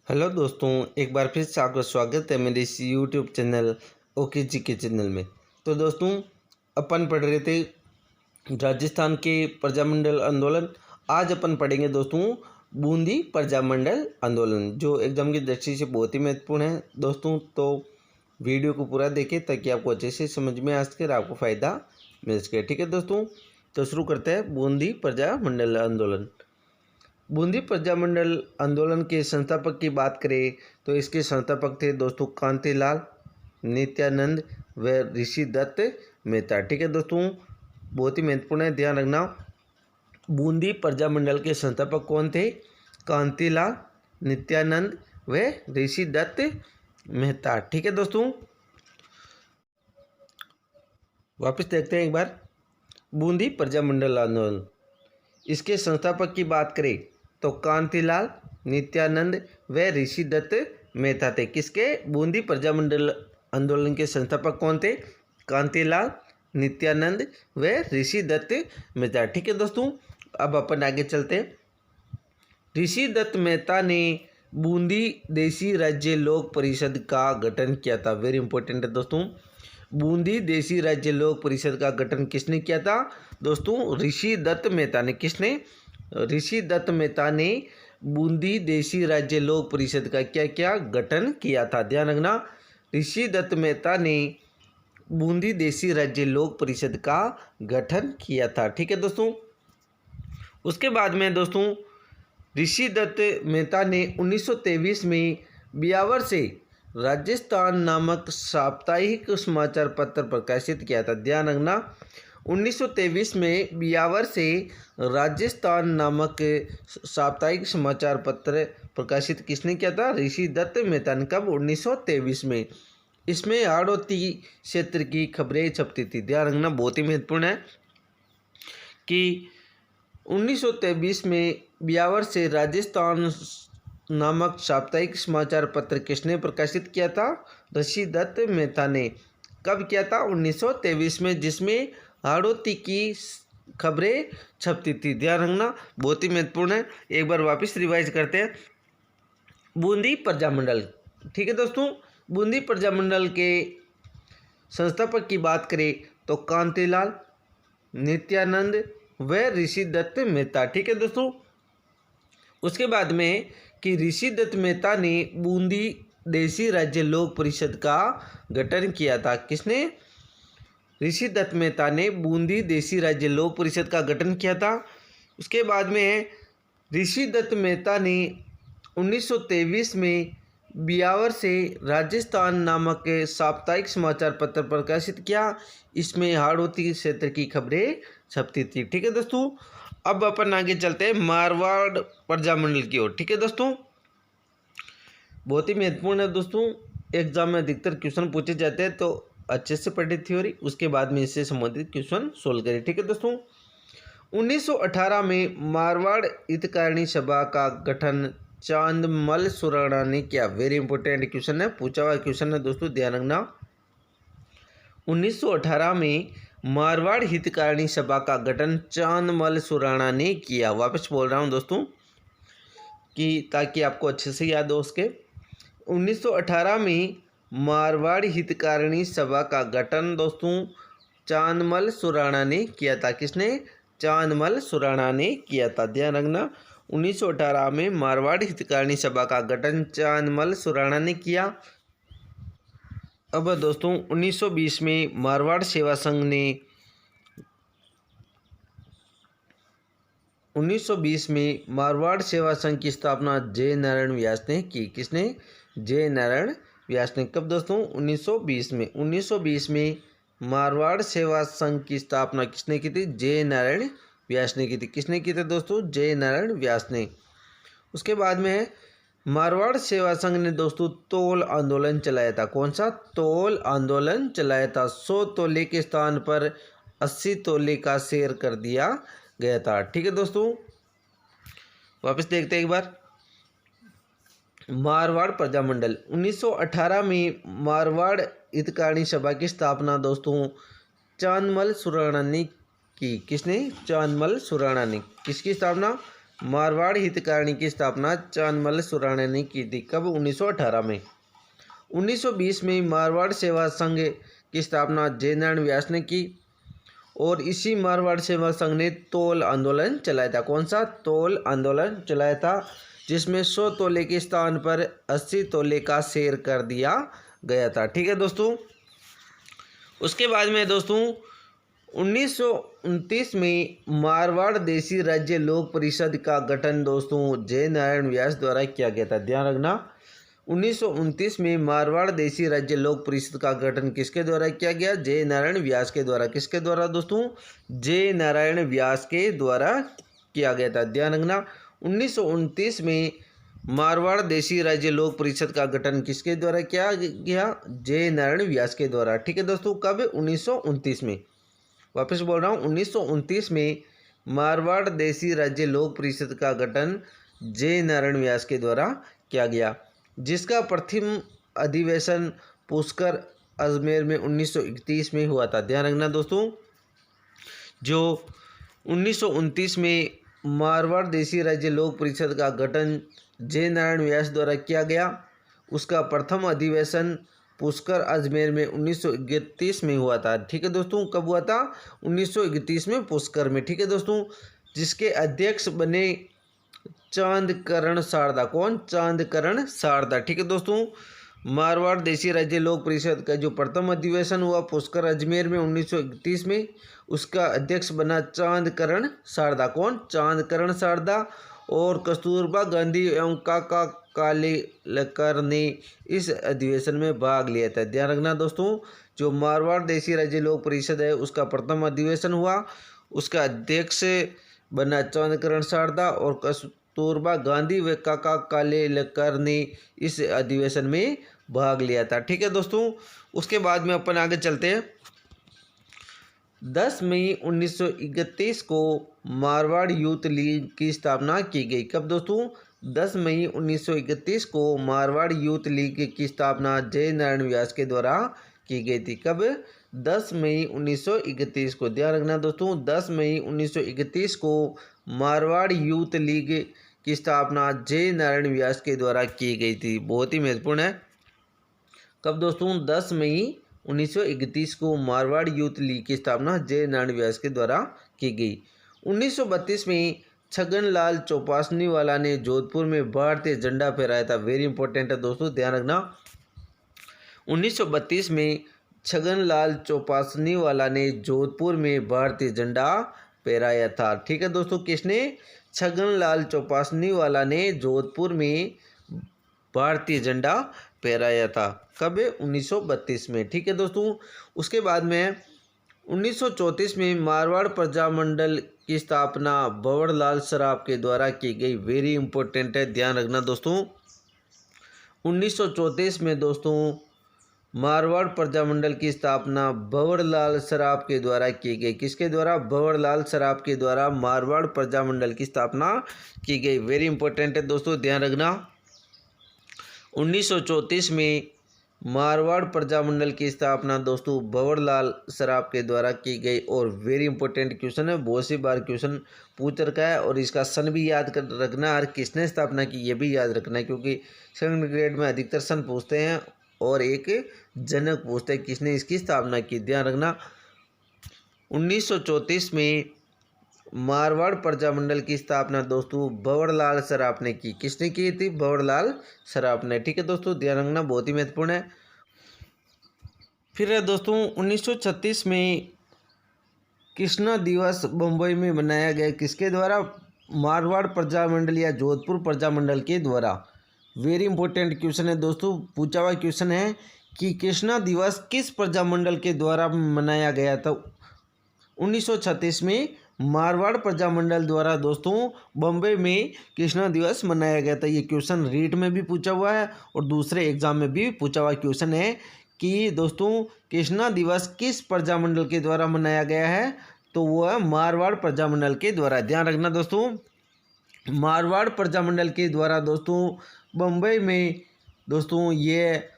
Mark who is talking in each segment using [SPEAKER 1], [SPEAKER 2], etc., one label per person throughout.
[SPEAKER 1] Hello दोस्तों, एक बार फिर से आपका स्वागत है मेरे इस यूट्यूब चैनल ओके जी के चैनल में। तो दोस्तों, अपन पढ़ रहे थे राजस्थान के प्रजामंडल आंदोलन। आज अपन पढ़ेंगे दोस्तों बूंदी प्रजामंडल आंदोलन, जो एग्जाम की दृष्टि से बहुत ही महत्वपूर्ण है दोस्तों। तो वीडियो को पूरा देखें ताकि आपको अच्छे से समझ में आ सके और आपको फ़ायदा मिल सके। ठीक है दोस्तों, तो शुरू करते हैं बूंदी प्रजामंडल आंदोलन। बूंदी प्रजामंडल आंदोलन के संस्थापक की बात करें तो इसके संस्थापक थे दोस्तों कांतिलाल, नित्यानंद व ऋषि दत्त मेहता। ठीक है दोस्तों, बहुत ही महत्वपूर्ण है, ध्यान रखना। बूंदी प्रजामंडल के संस्थापक कौन थे? कांतिलाल, नित्यानंद व ऋषि दत्त मेहता। ठीक है दोस्तों, वापस देखते हैं एक बार बूंदी प्रजामंडल आंदोलन। इसके संस्थापक की बात करें तो कांतिलाल, नित्यानंद व ऋषि दत्त मेहता थे। किसके? बूंदी प्रजामंडल आंदोलन के संस्थापक कौन थे? कांतिलाल, नित्यानंद व ऋषि दत्त मेहता। ठीक है दोस्तों, अब अपन आगे चलते हैं। ऋषि दत्त मेहता ने बूंदी देसी राज्य लोक परिषद का गठन किया था। वेरी इंपॉर्टेंट है दोस्तों, बूंदी देसी राज्य लोक परिषद का गठन किसने किया था? दोस्तों ऋषि दत्त मेहता ने। किसने? ऋषि दत्त मेहता ने बूंदी देसी राज्य लोक परिषद का क्या क्या गठन किया था। ध्यान रखना, ऋषि दत्त मेहता ने बूंदी देसी राज्य लोक परिषद का गठन किया था। ठीक है दोस्तों, उसके बाद में दोस्तों ऋषि दत्त मेहता ने 1923 में ब्यावर से राजस्थान नामक साप्ताहिक समाचार पत्र प्रकाशित किया था। ध्यान रखना, 1923 में ब्यावर से राजस्थान नामक साप्ताहिक समाचार पत्र प्रकाशित किसने किया था? ऋषि दत्त मेहता ने। कब? 1923 में। इसमें हाड़ौती क्षेत्र की खबरें छपती थी। ध्यान रखना, बहुत ही महत्वपूर्ण है कि 1923 में ब्यावर से राजस्थान नामक साप्ताहिक समाचार पत्र किसने प्रकाशित किया था? ऋषि दत्त मेहता ने। कब किया था? 1923 में, जिसमें हाड़ौती की खबरें छपती थी। ध्यान रखना, बहुत ही महत्वपूर्ण है। एक बार वापस रिवाइज करते हैं बूंदी प्रजामंडल। ठीक है दोस्तों, बूंदी प्रजामंडल के संस्थापक की बात करें तो कांतिलाल, नित्यानंद व ऋषि दत्त मेहता। ठीक है दोस्तों, उसके बाद में कि ऋषि दत्त मेहता ने बूंदी देसी राज्य लोक परिषद का गठन किया था। किसने? ऋषि दत्त मेहता ने बूंदी देसी राज्य लोक परिषद का गठन किया था। उसके बाद में ऋषि दत्त मेहता ने 1923 में ब्यावर से राजस्थान नामक साप्ताहिक समाचार पत्र प्रकाशित किया। इसमें हाड़ौती क्षेत्र की खबरें छपती थी। ठीक है दोस्तों, अब अपन आगे चलते हैं मारवाड़ प्रजामंडल की ओर। ठीक है दोस्तों, बहुत ही महत्वपूर्ण है दोस्तों, एग्जाम में अधिकतर क्वेश्चन पूछे जाते हैं, तो अच्छे से पढ़े थ्योरी, उसके बाद में इससे संबंधित क्वेश्चन सोल्व करें। ठीक है दोस्तों, 1918 में मारवाड़ हितकारिणी सभा का गठन चांदमल सुराणा ने किया। वेरी इंपॉर्टेंट क्वेश्चन है, पूछा हुआ क्वेश्चन है दोस्तों, ध्यान रखना। 1918 में मारवाड़ हितकारिणी सभा का गठन चांदमल सुराणा ने किया। वापस बोल रहा हूं दोस्तों कि ताकि आपको अच्छे से याद हो उसके। 1918 में मारवाड़ हितकारिणी सभा का गठन दोस्तों चांदमल सुराणा ने किया था। किसने? चांदमल सुराणा ने किया था। ध्यान रखना, 1918 में मारवाड़ हितकारिणी सभा का गठन चांदमल सुराणा ने किया। अब दोस्तों 1920 में मारवाड़ सेवा संघ ने 1920 में मारवाड़ सेवा संघ की स्थापना जय नारायण व्यास ने की। किसने? जय नारायण व्यास ने। कब दोस्तों? 1920 में। 1920 में मारवाड़ सेवा संघ की स्थापना किसने की थी? जय नारायण व्यास ने की थी। किसने की थी दोस्तों? जय नारायण व्यास ने। उसके बाद में मारवाड़ सेवा संघ ने दोस्तों तोल आंदोलन चलाया था। कौन सा? तोल आंदोलन चलाया था। 100 तोले के स्थान पर 80 तोले का शेर कर दिया गया था। ठीक है दोस्तों, वापस देखते हैं एक बार मारवाड़ प्रजामंडल। 1918 में मारवाड़ हितकारिणी सभा की स्थापना दोस्तों चांदमल सुराणा ने की। किसने? चांदमल सुराणा ने। किसकी स्थापना? मारवाड़ हितकारिणी की स्थापना चांदमल सुराणे ने की थी। कब? 1918 में। 1920 में मारवाड़ सेवा संघ की स्थापना जय नारायण व्यास ने की और इसी मारवाड़ सेवा संघ ने तौल आंदोलन चलाया था। कौन सा? तौल आंदोलन चलाया था, जिसमें 100 तोले के स्थान पर 80 तोले का शेर कर दिया गया था। ठीक है दोस्तों। उसके बाद में दोस्तों 1929 में मारवाड़ देशी राज्य लोक परिषद का गठन दोस्तों जय नारायण व्यास द्वारा किया गया था। ध्यान रखना, 1929 में मारवाड़ देशी राज्य लोक परिषद का गठन किसके द्वारा किया गया? जय नारायण व्यास के द्वारा। किसके द्वारा दोस्तों? जय नारायण व्यास के द्वारा किया गया था। ध्यान रखना, 1929 में मारवाड़ देशी राज्य लोक परिषद का गठन किसके द्वारा किया गया? जय नारायण व्यास के द्वारा। ठीक है दोस्तों। कब? 1929 में। वापस बोल रहा हूँ, 1929 में मारवाड़ देशी राज्य लोक परिषद का गठन जय नारायण व्यास के द्वारा किया गया, जिसका प्रथम अधिवेशन पुष्कर अजमेर में 1931 में हुआ था। ध्यान रखना दोस्तों, जो 1929 में मारवाड़ देशी राज्य लोक परिषद का गठन जय नारायण व्यास द्वारा किया गया, उसका प्रथम अधिवेशन पुष्कर अजमेर में 1931 में हुआ था। ठीक है दोस्तों। कब हुआ था? 1931 में पुष्कर में। ठीक है दोस्तों। जिसके अध्यक्ष बने चांदकरण शारदा। कौन? चांदकरण शारदा। ठीक है दोस्तों। मारवाड़ देशी राज्य लोक परिषद का जो प्रथम अधिवेशन हुआ पुष्कर अजमेर में 1931 में, उसका अध्यक्ष बना चांदकरण शारदा। कौन? चांदकरण शारदा। और कस्तूरबा गांधी एवं काका कालेलकर ने इस अधिवेशन में भाग लिया था। ध्यान रखना दोस्तों, जो मारवाड़ देशी राज्य लोक परिषद है उसका प्रथम अधिवेशन हुआ, उसका अध्यक्ष बना चांदकरण शारदा और कस्तूरबा गांधी व काका कालेलकर ने इस अधिवेशन में भाग लिया था। ठीक है दोस्तों। उसके बाद में अपन आगे चलते हैं। 10 मई 1931 को मारवाड़ यूथ लीग की स्थापना की गई। कब दोस्तों? 10 मई 1931 को मारवाड़ यूथ लीग की स्थापना जय नारायण व्यास के द्वारा की गई थी। कब? 10 मई 1931 को। ध्यान रखना दोस्तों, 10 मई 1931 को मारवाड़ यूथ लीग की स्थापना जय नारायण व्यास के द्वारा की गई थी। बहुत ही महत्वपूर्ण है। कब दोस्तों? 10 मई 1931 को मारवाड़ यूथ लीग की स्थापना जय नारायण व्यास के द्वारा की गई। 1932 में छगनलाल चौपासनीवाला ने जोधपुर में भारतीय झंडा फहराया था। वेरी इंपॉर्टेंट है दोस्तों, ध्यान रखना। 1932 में छगनलाल चौपासनीवाला ने जोधपुर में भारतीय झंडा फहराया था। ठीक है दोस्तों। किसने? छगनलाल चौपासनीवाला ने जोधपुर में भारतीय झंडा फहराया था। कब? 1932 में। ठीक है दोस्तों। उसके बाद में 1934 में मारवाड़ प्रजामंडल की स्थापना भंवरलाल सराफ के द्वारा की गई। वेरी इंपॉर्टेंट है, ध्यान रखना दोस्तों। 1934 में दोस्तों मारवाड़ प्रजामंडल की स्थापना भंवरलाल सराफ के द्वारा की गई। किसके द्वारा? भंवरलाल सराफ के द्वारा मारवाड़ प्रजामंडल की स्थापना की गई। वेरी इंपॉर्टेंट है दोस्तों, ध्यान रखना। 1934 में मारवाड़ प्रजामंडल की स्थापना दोस्तों भंवरलाल सराफ के द्वारा की गई। और वेरी इंपॉर्टेंट क्वेश्चन है, बहुत सी बार क्वेश्चन पूछ रखा है और इसका सन भी याद कर रखना और किसने स्थापना की ये भी याद रखना है, क्योंकि सेकंड ग्रेड में अधिकतर सन पूछते हैं और एक जनक पूछते हैं किसने इसकी स्थापना की। ध्यान रखना, 1934 में मारवाड़ प्रजामंडल की स्थापना दोस्तों भंवरलाल सराफ ने की। किसने की थी? भंवरलाल सराफ ने। ठीक है दोस्तों, ध्यान रखना, बहुत ही महत्वपूर्ण है। फिर है दोस्तों 1936 में कृष्णा दिवस बम्बई में मनाया गया। किसके द्वारा? मारवाड़ प्रजामंडल या जोधपुर प्रजामंडल के द्वारा। वेरी इंपॉर्टेंट क्वेश्चन है दोस्तों, पूछा हुआ क्वेश्चन है कि कृष्णा दिवस किस प्रजामंडल के द्वारा मनाया गया था? 1936 में मारवाड़ प्रजामंडल द्वारा दोस्तों बम्बई में कृष्णा दिवस मनाया गया था। ये क्वेश्चन रीट में भी पूछा हुआ है और दूसरे एग्जाम में भी पूछा हुआ क्वेश्चन है कि दोस्तों कृष्णा दिवस किस प्रजामंडल के द्वारा मनाया गया है? तो वह मारवाड़ प्रजामंडल के द्वारा। ध्यान रखना दोस्तों, मारवाड़ प्रजामंडल के द्वारा दोस्तों बम्बई में दोस्तों ये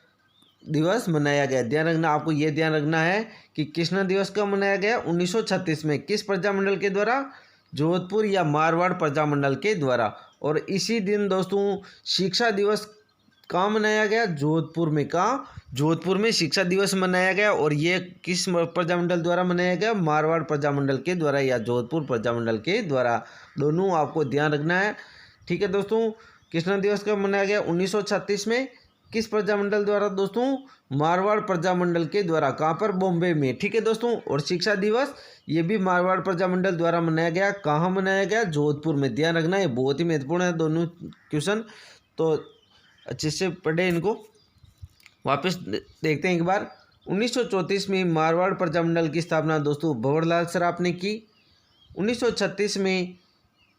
[SPEAKER 1] दिवस मनाया गया। ध्यान रखना, आपको ये ध्यान रखना है कि कृष्णा दिवस कब मनाया गया? 1936 में। किस प्रजामंडल के द्वारा? जोधपुर या मारवाड़ प्रजामंडल के द्वारा। और इसी दिन दोस्तों शिक्षा दिवस कहाँ मनाया गया? जोधपुर में। कहाँ? जोधपुर में शिक्षा दिवस मनाया गया। और ये किस प्रजामंडल द्वारा मनाया गया? मारवाड़ प्रजामंडल के द्वारा या जोधपुर प्रजामंडल के द्वारा। दोनों आपको ध्यान रखना है। ठीक है दोस्तों, कृष्ण दिवस कब मनाया गया? 1936 में। किस प्रजामंडल द्वारा दोस्तों? मारवाड़ प्रजामंडल के द्वारा। कहाँ पर? बॉम्बे में। ठीक है दोस्तों, और शिक्षा दिवस ये भी मारवाड़ प्रजामंडल द्वारा मनाया गया। कहाँ मनाया गया? जोधपुर में। ध्यान रखना, ये बहुत ही महत्वपूर्ण है दोनों क्वेश्चन, तो अच्छे से पढ़े इनको। वापस देखते हैं एक बार। 1934 में मारवाड़ प्रजामंडल की स्थापना दोस्तों भंवरलाल सराफ ने की। 1936 में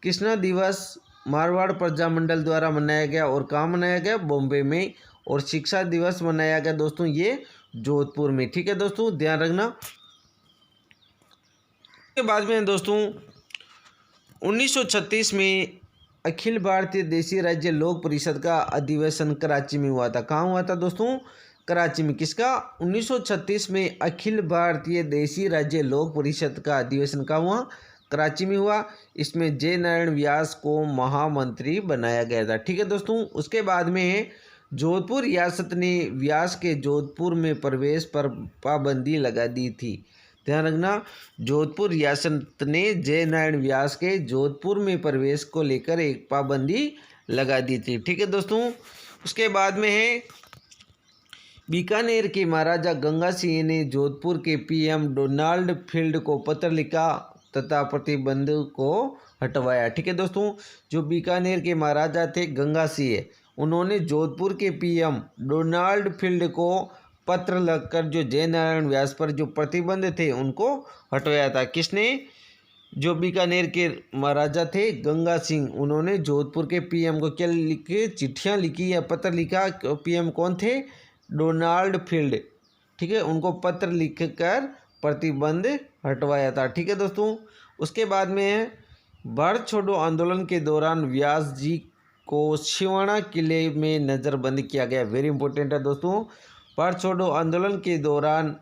[SPEAKER 1] कृष्णा दिवस मारवाड़ प्रजामंडल द्वारा मनाया गया। और कहाँ मनाया गया? बॉम्बे में। और शिक्षा दिवस मनाया गया दोस्तों ये जोधपुर में। ठीक है दोस्तों, ध्यान रखना। के बाद में दोस्तों 1936 में अखिल भारतीय देशी राज्य लोक परिषद का अधिवेशन कराची में हुआ था। कहाँ हुआ था दोस्तों? कराची में। किसका? 1936 में अखिल भारतीय देशी राज्य लोक परिषद का अधिवेशन कहाँ हुआ? कराची में हुआ। इसमें जय नारायण व्यास को महामंत्री बनाया गया था। ठीक है दोस्तों, उसके बाद में जोधपुर रियासत ने व्यास के जोधपुर में प्रवेश पर पाबंदी लगा दी थी। ध्यान रखना, जोधपुर रियासत ने जय नारायण व्यास के जोधपुर में प्रवेश को लेकर एक पाबंदी लगा दी थी। ठीक है दोस्तों, उसके बाद में है बीकानेर के महाराजा गंगा सिंह ने जोधपुर के पीएम डोनाल्ड फील्ड को पत्र लिखा तथा प्रतिबंध को हटवाया। ठीक है दोस्तों, जो बीकानेर के महाराजा थे गंगा सिंह, उन्होंने जोधपुर के पीएम डोनाल्ड फील्ड को पत्र लिखकर जो जय नारायण व्यास पर जो प्रतिबंध थे उनको हटवाया था। किसने? जो बीकानेर के महाराजा थे गंगा सिंह, उन्होंने जोधपुर के पीएम को क्या लिखे? चिट्ठियाँ लिखी या पत्र लिखा। पीएम कौन थे? Donald field. ठीक है, उनको पत्र लिखकर प्रतिबंध हटवाया था। ठीक है दोस्तों, उसके बाद में है भारत छोड़ो आंदोलन के दौरान व्यास जी को सिवाना किले में नज़रबंद किया गया। वेरी इंपॉर्टेंट है दोस्तों, भारत छोड़ो आंदोलन के दौरान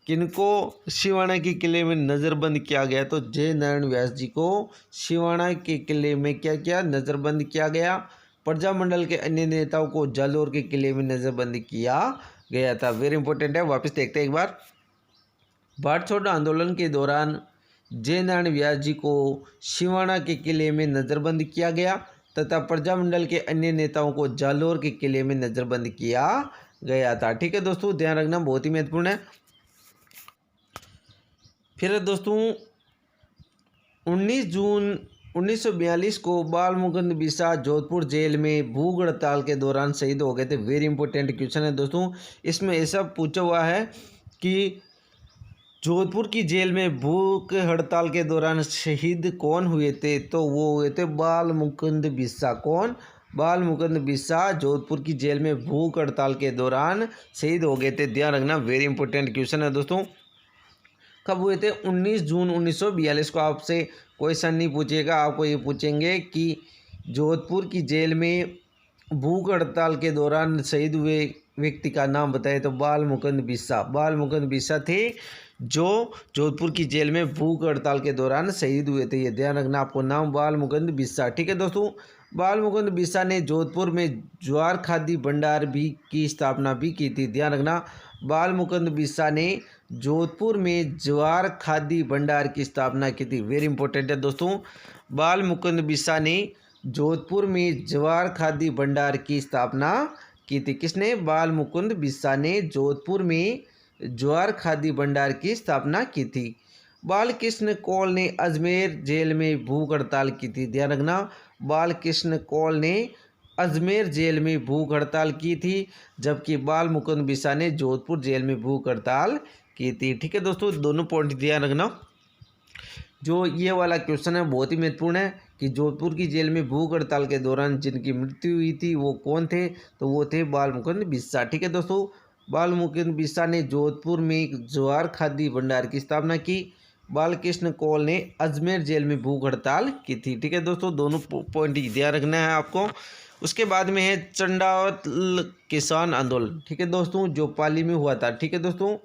[SPEAKER 1] किनको सिवाना के किले में नज़रबंद किया गया? तो जय नारायण व्यास जी को सिवाना के किले में क्या किया? नज़रबंद किया गया। प्रजामंडल के अन्य नेताओं को जालोर के किले में नज़रबंद किया गया था। वेरी इंपॉर्टेंट है, वापस देखते हैं एक बार। भारत छोड़ो आंदोलन के दौरान जय नारायण व्यास जी को सिवाना के किले में नज़रबंद किया गया तथा प्रजामंडल के अन्य नेताओं को जालोर के किले में नज़रबंद किया गया था। ठीक है दोस्तों, ध्यान रखना, बहुत ही महत्वपूर्ण है। फिर दोस्तों 19 जून 1942 को बाल मुकुंद बिस्सा जोधपुर जेल में भूख हड़ताल के दौरान शहीद हो गए थे। वेरी इंपॉर्टेंट क्वेश्चन है दोस्तों, इसमें ऐसा पूछा हुआ है कि जोधपुर की जेल में भूख हड़ताल के दौरान शहीद कौन हुए थे? तो वो हुए थे बाल मुकुंद बिस्सा। कौन? बाल मुकुंद बिस्सा जोधपुर की जेल में भूख हड़ताल के दौरान शहीद हो गए थे। ध्यान रखना, वेरी इंपॉर्टेंट क्वेश्चन है दोस्तों। कब हुए थे? 19 जून 1942 को। आपसे क्वेश्चन नहीं पूछेगा, आपको ये पूछेंगे कि जोधपुर की जेल में भूख हड़ताल के दौरान शहीद हुए व्यक्ति का नाम बताए। तो बाल मुकुंद बिस्सा। बाल मुकुंद बिस्सा थे जो जोधपुर की जेल में भूख हड़ताल के दौरान शहीद हुए थे। ये ध्यान रखना आपको, नाम बाल मुकुंद बिस्सा। ठीक है दोस्तों, बाल मुकुंद बिस्सा ने जोधपुर में ज्वार खादी भंडार भी की स्थापना भी की थी। ध्यान रखना, बाल मुकुंद बिस्सा ने जोधपुर में ज्वार खादी भंडार की स्थापना की थी। वेरी इंपॉर्टेंट है दोस्तों, बाल मुकुंद बिस्सा ने जोधपुर में ज्वार खादी भंडार की स्थापना की थी। किसने? बाल मुकुंद बिस्सा ने जोधपुर में ज्वार खादी भंडार की स्थापना की थी। बाल कृष्ण कौल ने अजमेर जेल में भूख हड़ताल की थी। ध्यान रखना, बाल कृष्ण कौल ने अजमेर जेल में भूख हड़ताल की थी, जबकि बाल मुकुंद बिस्सा ने जोधपुर जेल में भूख हड़ताल की थी। ठीक है दोस्तों, दोनों पॉइंट ध्यान रखना। जो ये वाला क्वेश्चन है बहुत ही महत्वपूर्ण है कि जोधपुर की जेल में भूख हड़ताल के दौरान जिनकी मृत्यु हुई थी वो कौन थे? तो वो थे बाल मुकुंद बिस्सा। ठीक है दोस्तों, बाल मुकुंद बिस्सा ने जोधपुर में ज्वार खादी भंडार की स्थापना की। बालकृष्ण कौल ने अजमेर जेल में भूख हड़ताल की थी। ठीक है दोस्तों, दोनों पॉइंट ध्यान रखना है आपको। उसके बाद में है चंडावल किसान आंदोलन। ठीक है दोस्तों, जो पाली में हुआ था। ठीक है दोस्तों,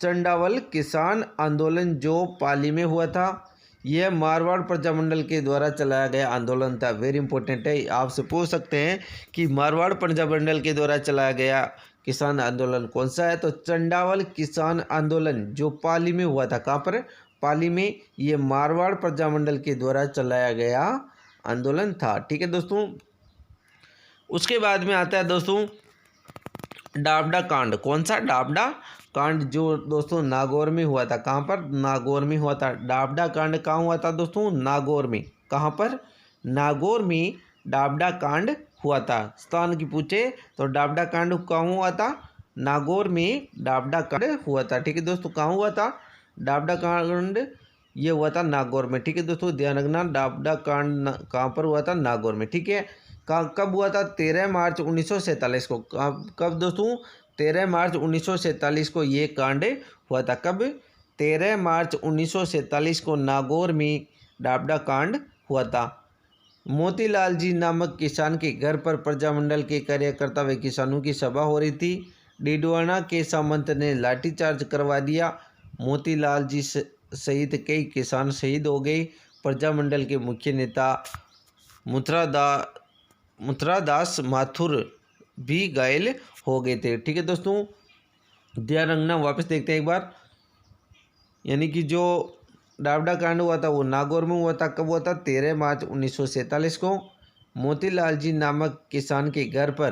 [SPEAKER 1] चंडावल किसान आंदोलन जो पाली में हुआ था, यह मारवाड़ प्रजामंडल के द्वारा चलाया गया आंदोलन था। वेरी इंपॉर्टेंट है, आपसे पूछ सकते हैं कि मारवाड़ प्रजामंडल के द्वारा चलाया गया किसान आंदोलन कौन सा है। तो चंडावल किसान आंदोलन जो पाली में हुआ था। कहाँ पर? पाली में। ये मारवाड़ प्रजामंडल के द्वारा चलाया गया आंदोलन था। ठीक है दोस्तों। उसके बाद में आता है दोस्तों डाबडा कांड। कौन सा? डाबडा कांड जो दोस्तों नागौर में हुआ था। कहाँ पर? नागौर में हुआ था। डाबडा कांड कहाँ हुआ था दोस्तों? नागौर में। कहाँ पर? नागौर में डाबडा कांड हुआ था। स्थान की पूछे तो डाबडा कांड कहाँ हुआ था? नागौर में डाबडा कांड हुआ था। ठीक है दोस्तों, कहाँ हुआ था? डाबडा कांड ये हुआ था नागौर में। ठीक है दोस्तों, ध्यान रखना, डाबडा कांड कहाँ पर हुआ था? नागौर में। ठीक है, कब हुआ था? 13 मार्च 1947 को। कब दोस्तों? 13 मार्च 1947 को ये कांड हुआ था। कब? 13 मार्च 1947 को नागौर में डाबडा कांड हुआ था। मोतीलाल जी नामक किसान के घर पर प्रजामंडल के कार्यकर्ता व किसानों की सभा हो रही थी। डिडवाना के सामंत ने लाठीचार्ज करवा दिया। मोतीलाल जी सहित कई किसान शहीद हो गए। प्रजामंडल के मुख्य नेता मुथरादास माथुर भी घायल हो गए थे। ठीक है दोस्तों, ध्यान रखना। वापस देखते हैं एक बार, यानी कि जो डाबडा कांड हुआ था वो नागौर में हुआ था। कब हुआ था? 13 मार्च 1947 को। मोतीलाल जी नामक किसान के घर पर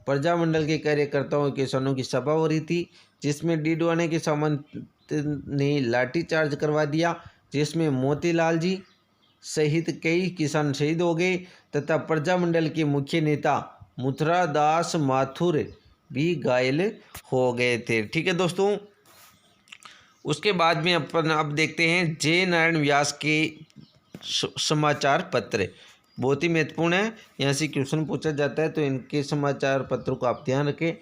[SPEAKER 1] प्रजामंडल के कार्यकर्ताओं और किसानों की सभा हो रही थी, जिसमें डिडवाने के सामंत ने लाठीचार्ज करवा दिया, जिसमें मोतीलाल जी सहित कई किसान शहीद हो गए तथा प्रजामंडल के मुख्य नेता मुथरादास माथुर भी घायल हो गए थे। ठीक है दोस्तों, उसके बाद में अपन अब देखते हैं जे नारायण व्यास के समाचार पत्र। बहुत ही महत्वपूर्ण है, यहाँ से क्वेश्चन पूछा जाता है, तो इनके समाचार पत्रों को आप ध्यान रखें।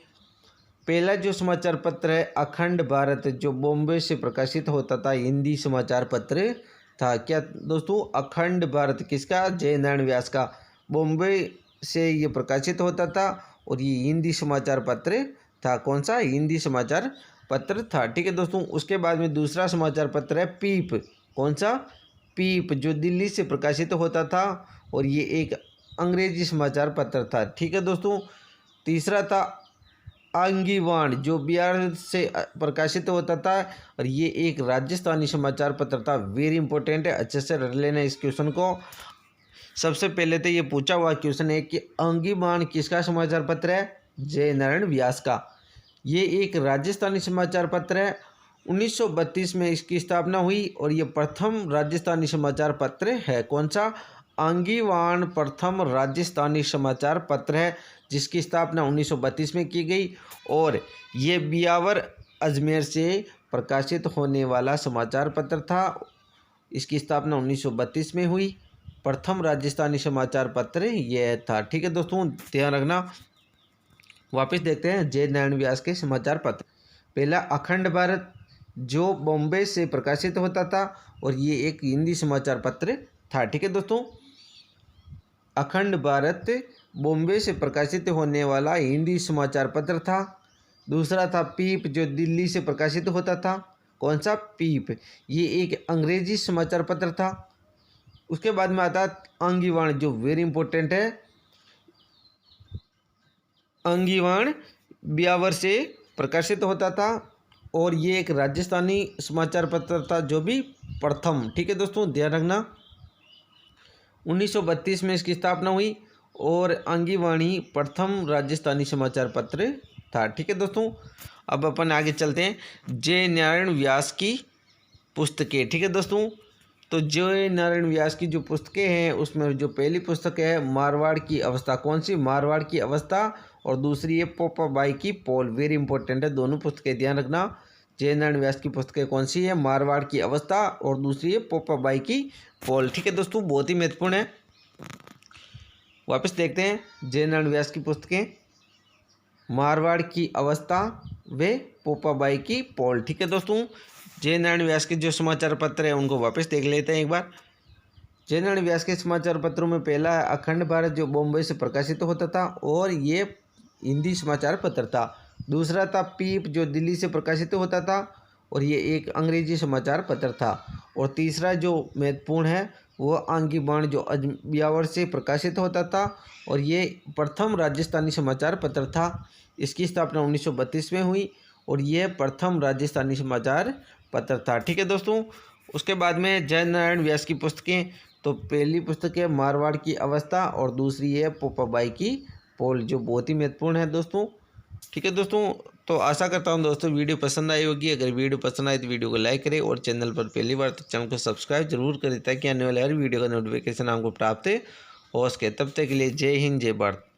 [SPEAKER 1] पहला जो समाचार पत्र है अखंड भारत, जो बॉम्बे से प्रकाशित होता था, हिंदी समाचार पत्र था। क्या दोस्तों? अखंड भारत किसका? जय नारायण व्यास का। बॉम्बे से ये प्रकाशित होता था और ये हिंदी समाचार पत्र था। कौन सा? हिंदी समाचार पत्र था। ठीक है दोस्तों, उसके बाद में दूसरा समाचार पत्र है पीप। कौन सा? पीप, जो दिल्ली से प्रकाशित होता था और ये एक अंग्रेजी समाचार पत्र था। ठीक है दोस्तों, तीसरा था आंगीवाण, जो बिहार से प्रकाशित होता था और ये एक राजस्थानी समाचार पत्र था। वेरी इंपॉर्टेंट है, अच्छे से रख लेना इस क्वेश्चन को। सबसे पहले तो ये पूछा हुआ क्वेश्चन है कि आंगीवाण किसका समाचार पत्र है? जय नारायण व्यास का। ये एक राजस्थानी समाचार पत्र है। 1932 में इसकी स्थापना हुई और ये प्रथम राजस्थानी समाचार पत्र है। कौन सा? आंगीवाण प्रथम राजस्थानी समाचार पत्र है, जिसकी स्थापना 1932 में की गई और ये बियावर अजमेर से प्रकाशित होने वाला समाचार पत्र था। इसकी स्थापना 1932 में हुई। प्रथम राजस्थानी समाचार पत्र यह था। ठीक है दोस्तों, ध्यान रखना। वापस देखते हैं जय नारायण व्यास के समाचार पत्र। पहला अखंड भारत, जो बॉम्बे से प्रकाशित होता था और ये एक हिंदी समाचार पत्र था। ठीक है दोस्तों, अखंड भारत बॉम्बे से प्रकाशित होने वाला हिंदी समाचार पत्र था। दूसरा था पीप, जो दिल्ली से प्रकाशित होता था। कौन सा? पीप, ये एक अंग्रेजी समाचार पत्र था। उसके बाद में आता आंगीवाण, जो वेरी इंपॉर्टेंट है। आंगीवाण ब्यावर से प्रकाशित होता था और ये एक राजस्थानी समाचार पत्र था, जो भी प्रथम। ठीक है दोस्तों, ध्यान रखना। 1932 में इसकी स्थापना हुई और आंगीवाणी प्रथम राजस्थानी समाचार पत्र था। ठीक है दोस्तों, अब अपन आगे चलते हैं जय नारायण व्यास की पुस्तकें। ठीक है दोस्तों, तो जय नारायण व्यास की जो पुस्तकें हैं उसमें जो पहली पुस्तक है मारवाड़ की अवस्था। कौन सी? मारवाड़ की अवस्था। और दूसरी है पोपाबाई की पोल। वेरी इंपॉर्टेंट है, दोनों पुस्तकें ध्यान रखना। जय नारायण व्यास की पुस्तकें कौन सी है? मारवाड़ की अवस्था और दूसरी है पोपाबाई की पोल। ठीक है दोस्तों, बहुत ही महत्वपूर्ण है। वापस देखते हैं जय नारायण व्यास की पुस्तकें, मारवाड़ की अवस्था व पोपाबाई की पोल। ठीक है दोस्तों, जय नारायण व्यास के जो समाचार पत्र हैं उनको वापस देख लेते हैं एक बार। जय नारायण व्यास के समाचार पत्रों में पहला है अखंड भारत, जो बॉम्बे से प्रकाशित होता था और ये हिंदी समाचार पत्र था। दूसरा था पीप, जो दिल्ली से प्रकाशित होता था और ये एक अंग्रेजी समाचार पत्र था। और तीसरा जो महत्वपूर्ण है वो आंगी बाण जो अजबियावर से प्रकाशित होता था और ये प्रथम राजस्थानी समाचार पत्र था। इसकी स्थापना 1932 में हुई और यह प्रथम राजस्थानी समाचार पत्र था। ठीक है दोस्तों। उसके बाद में जयनारायण व्यास की पुस्तकें, तो पहली पुस्तक है मारवाड़ की अवस्था और दूसरी है पोपाबाई की पोल, जो बहुत ही महत्वपूर्ण है दोस्तों। ठीक है दोस्तों, तो आशा करता हूँ दोस्तों वीडियो पसंद आई होगी। अगर वीडियो पसंद आए तो वीडियो को लाइक करें और चैनल पर पहली बार तो चैनल को सब्सक्राइब जरूर करें ताकि आने वाले हर वीडियो का नोटिफिकेशन आपको प्राप्त हो सके। तब तक के लिए जय हिंद, जय भारत।